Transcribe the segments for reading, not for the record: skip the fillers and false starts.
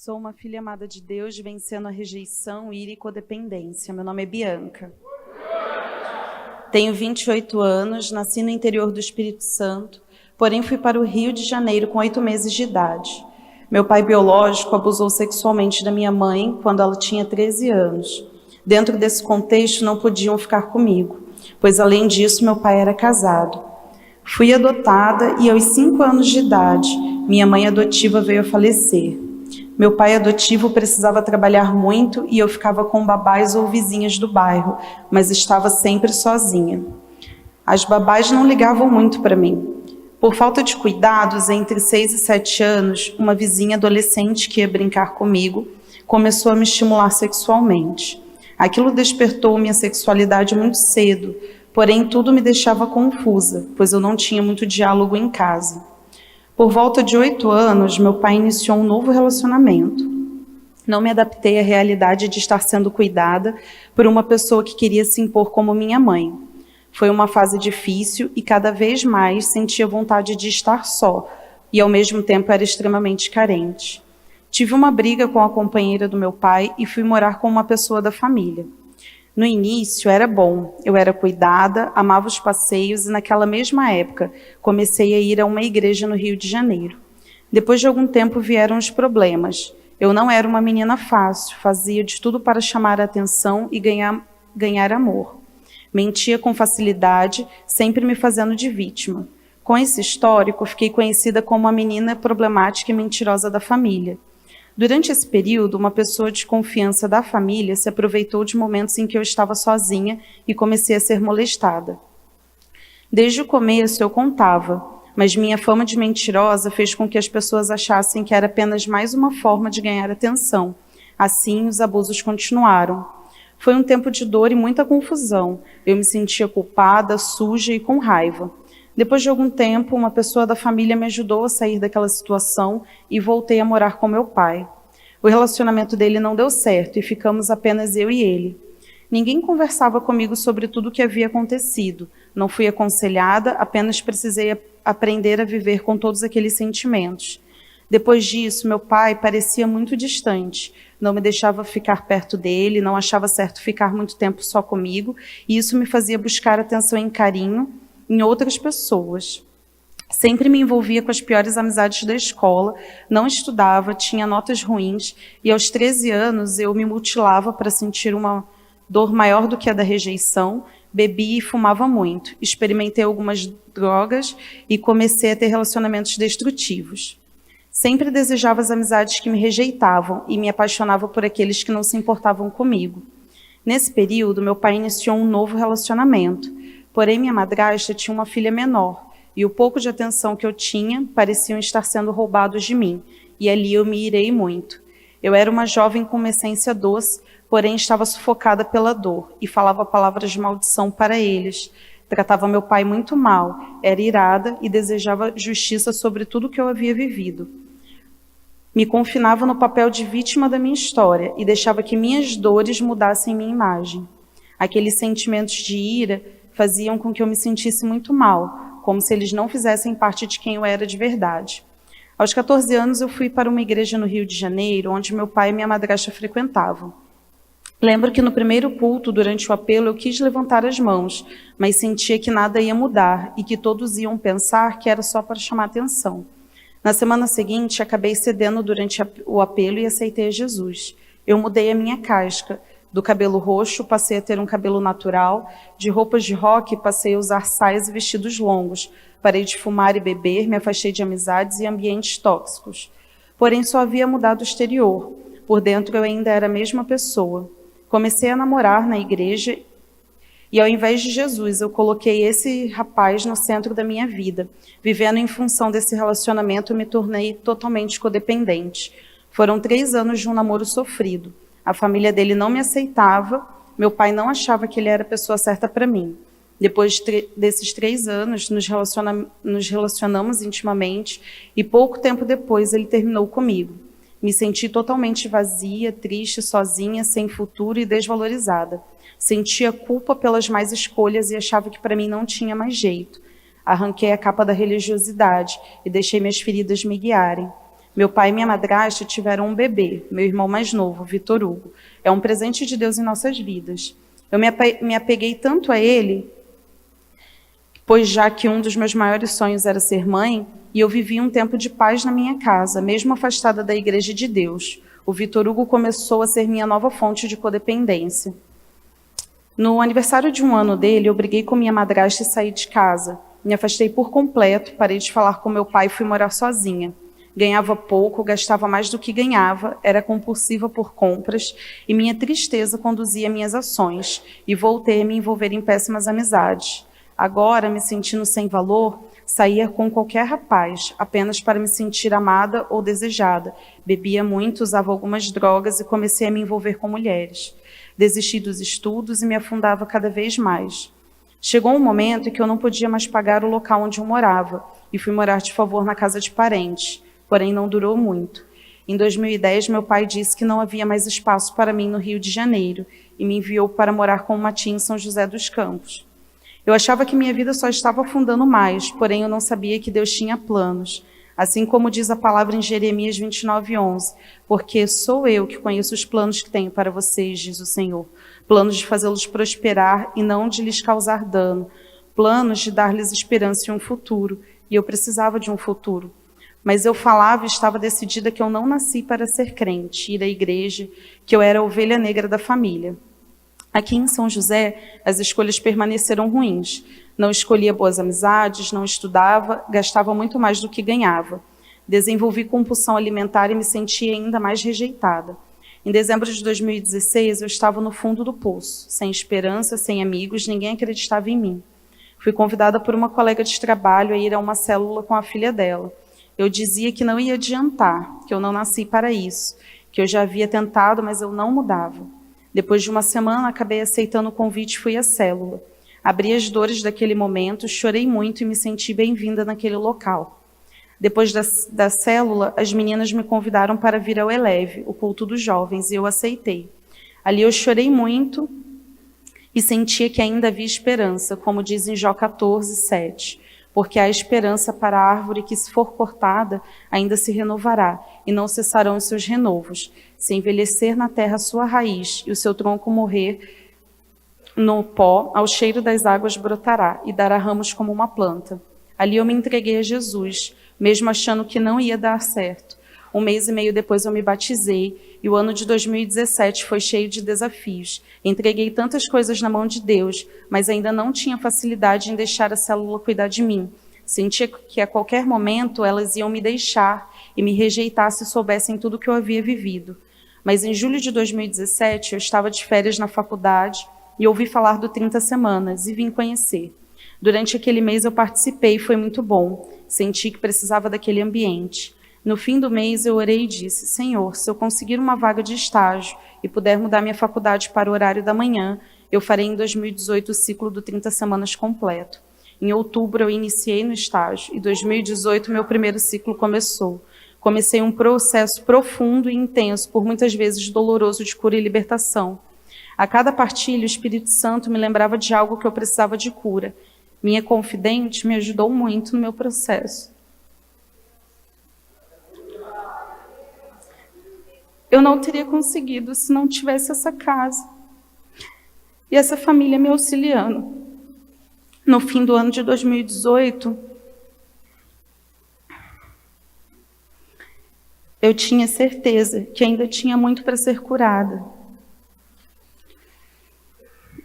Sou uma filha amada de Deus, vencendo a rejeição, ira e codependência. Meu nome é Bianca. Tenho 28 anos, nasci no interior do Espírito Santo, porém fui para o Rio de Janeiro com 8 meses de idade. Meu pai biológico abusou sexualmente da minha mãe quando ela tinha 13 anos. Dentro desse contexto, não podiam ficar comigo, pois além disso, meu pai era casado. Fui adotada e aos 5 anos de idade, minha mãe adotiva veio a falecer. Meu pai adotivo precisava trabalhar muito e eu ficava com babás ou vizinhas do bairro, mas estava sempre sozinha. As babás não ligavam muito para mim. Por falta de cuidados, entre 6 e 7 anos, uma vizinha adolescente que ia brincar comigo começou a me estimular sexualmente. Aquilo despertou minha sexualidade muito cedo, porém tudo me deixava confusa, pois eu não tinha muito diálogo em casa. Por volta de 8 anos, meu pai iniciou um novo relacionamento. Não me adaptei à realidade de estar sendo cuidada por uma pessoa que queria se impor como minha mãe. Foi uma fase difícil e cada vez mais sentia vontade de estar só, e ao mesmo tempo era extremamente carente. Tive uma briga com a companheira do meu pai e fui morar com uma pessoa da família. No início era bom, eu era cuidada, amava os passeios e naquela mesma época comecei a ir a uma igreja no Rio de Janeiro. Depois de algum tempo vieram os problemas. Eu não era uma menina fácil, fazia de tudo para chamar a atenção e ganhar amor. Mentia com facilidade, sempre me fazendo de vítima. Com esse histórico, fiquei conhecida como a menina problemática e mentirosa da família. Durante esse período, uma pessoa de confiança da família se aproveitou de momentos em que eu estava sozinha e comecei a ser molestada. Desde o começo eu contava, mas minha fama de mentirosa fez com que as pessoas achassem que era apenas mais uma forma de ganhar atenção. Assim, os abusos continuaram. Foi um tempo de dor e muita confusão. Eu me sentia culpada, suja e com raiva. Depois de algum tempo, uma pessoa da família me ajudou a sair daquela situação e voltei a morar com meu pai. O relacionamento dele não deu certo e ficamos apenas eu e ele. Ninguém conversava comigo sobre tudo o que havia acontecido. Não fui aconselhada, apenas precisei aprender a viver com todos aqueles sentimentos. Depois disso, meu pai parecia muito distante. Não me deixava ficar perto dele, não achava certo ficar muito tempo só comigo, e isso me fazia buscar atenção e carinho em outras pessoas. Sempre me envolvia com as piores amizades da escola, não estudava, tinha notas ruins, e aos 13 anos eu me mutilava para sentir uma dor maior do que a da rejeição, bebia e fumava muito, experimentei algumas drogas e comecei a ter relacionamentos destrutivos. Sempre desejava as amizades que me rejeitavam e me apaixonava por aqueles que não se importavam comigo. Nesse período, meu pai iniciou um novo relacionamento, porém minha madrasta tinha uma filha menor, e o pouco de atenção que eu tinha pareciam estar sendo roubados de mim, e ali eu me irei muito. Eu era uma jovem com uma essência doce, porém estava sufocada pela dor, e falava palavras de maldição para eles. Tratava meu pai muito mal, era irada e desejava justiça sobre tudo que eu havia vivido. Me confinava no papel de vítima da minha história e deixava que minhas dores mudassem minha imagem. Aqueles sentimentos de ira faziam com que eu me sentisse muito mal, como se eles não fizessem parte de quem eu era de verdade. Aos 14 anos, eu fui para uma igreja no Rio de Janeiro, onde meu pai e minha madrasta frequentavam. Lembro que no primeiro culto, durante o apelo, eu quis levantar as mãos, mas sentia que nada ia mudar e que todos iam pensar que era só para chamar atenção. Na semana seguinte, acabei cedendo durante o apelo e aceitei a Jesus. Eu mudei a minha casca. Do cabelo roxo, passei a ter um cabelo natural. De roupas de rock, passei a usar saias e vestidos longos. Parei de fumar e beber, me afastei de amizades e ambientes tóxicos. Porém, só havia mudado o exterior. Por dentro, eu ainda era a mesma pessoa. Comecei a namorar na igreja e, ao invés de Jesus, eu coloquei esse rapaz no centro da minha vida. Vivendo em função desse relacionamento, eu me tornei totalmente codependente. Foram 3 anos de um namoro sofrido. A família dele não me aceitava, meu pai não achava que ele era a pessoa certa para mim. Depois desses 3 anos, nos relacionamos intimamente e pouco tempo depois ele terminou comigo. Me senti totalmente vazia, triste, sozinha, sem futuro e desvalorizada. Sentia culpa pelas más escolhas e achava que para mim não tinha mais jeito. Arranquei a capa da religiosidade e deixei minhas feridas me guiarem. Meu pai e minha madrasta tiveram um bebê, meu irmão mais novo, Vitor Hugo. É um presente de Deus em nossas vidas. Eu me apeguei tanto a ele, pois já que um dos meus maiores sonhos era ser mãe, e eu vivi um tempo de paz na minha casa, mesmo afastada da igreja de Deus. O Vitor Hugo começou a ser minha nova fonte de codependência. No aniversário de 1 ano dele, eu briguei com minha madrasta e saí de casa. Me afastei por completo, parei de falar com meu pai e fui morar sozinha. Ganhava pouco, gastava mais do que ganhava, era compulsiva por compras e minha tristeza conduzia minhas ações e voltei a me envolver em péssimas amizades. Agora, me sentindo sem valor, saía com qualquer rapaz, apenas para me sentir amada ou desejada. Bebia muito, usava algumas drogas e comecei a me envolver com mulheres. Desisti dos estudos e me afundava cada vez mais. Chegou um momento em que eu não podia mais pagar o local onde eu morava e fui morar de favor na casa de parentes, porém não durou muito. Em 2010, meu pai disse que não havia mais espaço para mim no Rio de Janeiro e me enviou para morar com uma tia em São José dos Campos. Eu achava que minha vida só estava afundando mais, porém eu não sabia que Deus tinha planos. Assim como diz a palavra em Jeremias 29:11, porque sou eu que conheço os planos que tenho para vocês, diz o Senhor, planos de fazê-los prosperar e não de lhes causar dano, planos de dar-lhes esperança e um futuro, e eu precisava de um futuro. Mas eu falava e estava decidida que eu não nasci para ser crente, ir à igreja, que eu era a ovelha negra da família. Aqui em São José, as escolhas permaneceram ruins. Não escolhia boas amizades, não estudava, gastava muito mais do que ganhava. Desenvolvi compulsão alimentar e me sentia ainda mais rejeitada. Em dezembro de 2016, eu estava no fundo do poço, sem esperança, sem amigos, ninguém acreditava em mim. Fui convidada por uma colega de trabalho a ir a uma célula com a filha dela. Eu dizia que não ia adiantar, que eu não nasci para isso, que eu já havia tentado, mas eu não mudava. Depois de uma semana, acabei aceitando o convite e fui à célula. Abri as dores daquele momento, chorei muito e me senti bem-vinda naquele local. Depois da célula, as meninas me convidaram para vir ao Eleve, o culto dos jovens, e eu aceitei. Ali eu chorei muito e sentia que ainda havia esperança, como diz em Jó 14:7. Porque há esperança para a árvore que, se for cortada, ainda se renovará, e não cessarão os seus renovos. Se envelhecer na terra a sua raiz, e o seu tronco morrer no pó, ao cheiro das águas brotará, e dará ramos como uma planta. Ali eu me entreguei a Jesus, mesmo achando que não ia dar certo. 1 mês e meio depois eu me batizei, e o ano de 2017 foi cheio de desafios. Entreguei tantas coisas na mão de Deus, mas ainda não tinha facilidade em deixar a célula cuidar de mim. Sentia que a qualquer momento elas iam me deixar e me rejeitar se soubessem tudo o que eu havia vivido. Mas em julho de 2017 eu estava de férias na faculdade e ouvi falar do 30 Semanas e vim conhecer. Durante aquele mês eu participei e foi muito bom. Senti que precisava daquele ambiente. No fim do mês eu orei e disse: Senhor, se eu conseguir uma vaga de estágio e puder mudar minha faculdade para o horário da manhã, eu farei em 2018 o ciclo do 30 Semanas completo. Em outubro eu iniciei no estágio e em 2018 meu primeiro ciclo começou. Comecei um processo profundo e intenso, por muitas vezes doloroso, de cura e libertação. A cada partilha, o Espírito Santo me lembrava de algo que eu precisava de cura. Minha confidente me ajudou muito no meu processo. Eu não teria conseguido se não tivesse essa casa e essa família me auxiliando. No fim do ano de 2018, eu tinha certeza que ainda tinha muito para ser curada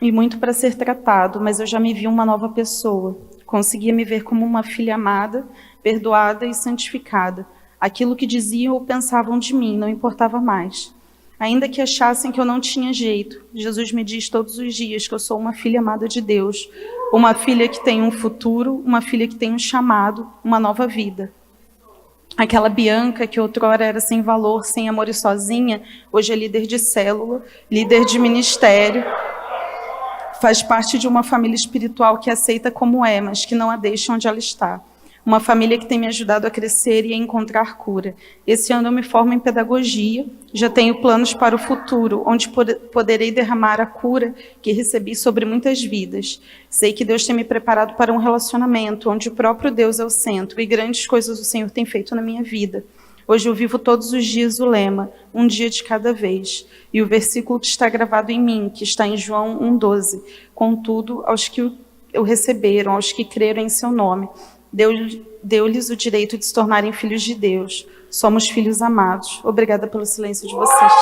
e muito para ser tratado, mas eu já me vi uma nova pessoa. Conseguia me ver como uma filha amada, perdoada e santificada. Aquilo que diziam ou pensavam de mim não importava mais. Ainda que achassem que eu não tinha jeito, Jesus me diz todos os dias que eu sou uma filha amada de Deus, uma filha que tem um futuro, uma filha que tem um chamado, uma nova vida. Aquela Bianca que outrora era sem valor, sem amor e sozinha, hoje é líder de célula, líder de ministério, faz parte de uma família espiritual que aceita como é, mas que não a deixa onde ela está. Uma família que tem me ajudado a crescer e a encontrar cura. Esse ano eu me formo em pedagogia, já tenho planos para o futuro, onde poderei derramar a cura que recebi sobre muitas vidas. Sei que Deus tem me preparado para um relacionamento, onde o próprio Deus é o centro, e grandes coisas o Senhor tem feito na minha vida. Hoje eu vivo todos os dias o lema, um dia de cada vez. E o versículo que está gravado em mim, que está em João 1,12. Contudo, aos que o receberam, aos que creram em seu nome, deu-lhes o direito de se tornarem filhos de Deus. Somos filhos amados. Obrigada pelo silêncio de vocês.